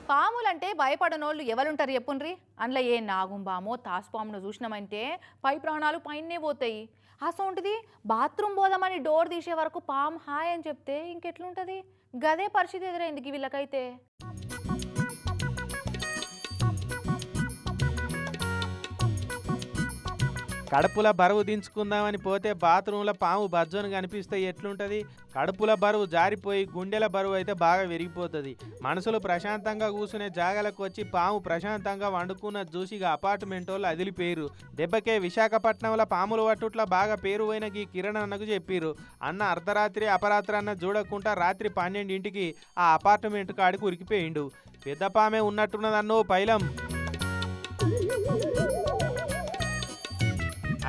పాములంటే భయపడనోళ్ళు ఎవరుంటారు చెప్పుండ్రి. అందులో ఏ నాగుంబామో తాసుపామును చూసినామంటే పై ప్రాణాలు పైనే పోతాయి. అసొంటిది బాత్రూమ్ పోదామని డోర్ తీసే వరకు పాము హాయ్ అని చెప్తే ఇంకెట్లుంటది. గదే పరిస్థితి ఎదురైంది వీళ్ళకైతే. కడుపుల బరువు దించుకుందామని పోతే బాత్రూంలో పాము బజ్జోను కనిపిస్తే ఎట్లుంటుంది. కడుపుల బరువు జారిపోయి గుండెల బరువు అయితే బాగా విరిగిపోతుంది. మనసులు ప్రశాంతంగా కూర్చునే జాగాలకు వచ్చి పాము ప్రశాంతంగా వండుకున్న చూసిగా అపార్ట్మెంట్ వాళ్ళు అదిలిపోయారు. దెబ్బకే విశాఖపట్నంలో పాములు పట్టుట్లా బాగా పేరు పోయిన ఈ కిరణ్ అన్నకు చెప్పిర్రు. అన్న అర్ధరాత్రి అపరాత్రి అన్న చూడకుండా రాత్రి 12ంటికి ఆ అపార్ట్మెంట్ కాడికి ఉరికిపోయిండు. పెద్ద పామే ఉన్నట్టున్నదన్నో పైలం.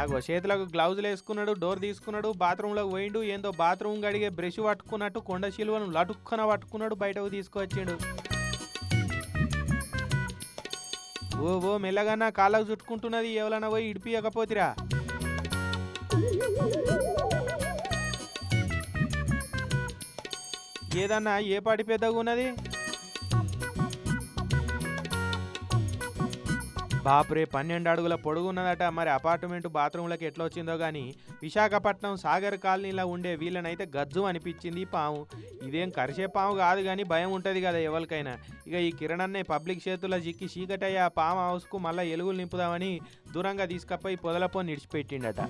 ఆగో చేతులకు గ్లౌజులు వేసుకున్నాడు, డోర్ తీసుకున్నాడు, బాత్రూంలోకి పోయిండు. ఏందో బాత్రూమ్ గడిగే బ్రష్ పట్టుకున్నట్టు కొండ శిలువను లటుక్కన పట్టుకున్నాడు, బయటకు తీసుకొచ్చిండు. ఓ మెల్లగా కాళ్ళకు చుట్టుకుంటున్నది. ఎవరన్నా పోయి ఇడిపియకపోతిరా. ఏదన్నా ఏ పాటి పెద్దగా ఉన్నది. బాపురే 12 అడుగుల పొడుగున్నదట. మరి అపార్ట్మెంట్ బాత్రూంలోకి ఎట్లా వచ్చిందో కానీ విశాఖపట్నం సాగర్ కాలనీలో ఉండే వీళ్ళనైతే గజ్జు అనిపించింది ఈ పాము. ఇదేం కరిసే పాము కాదు కానీ భయం ఉంటుంది కదా ఎవరికైనా. ఇక ఈ కిరణ్ అన్నే పబ్లిక్ చేతుల్లో చిక్కి చీకటయ్యి ఆ పాము హౌస్కు మళ్ళీ ఎలుగులు నింపుదామని దూరంగా తీసుకపోయి పొదలపో నిడిచిపెట్టిండట.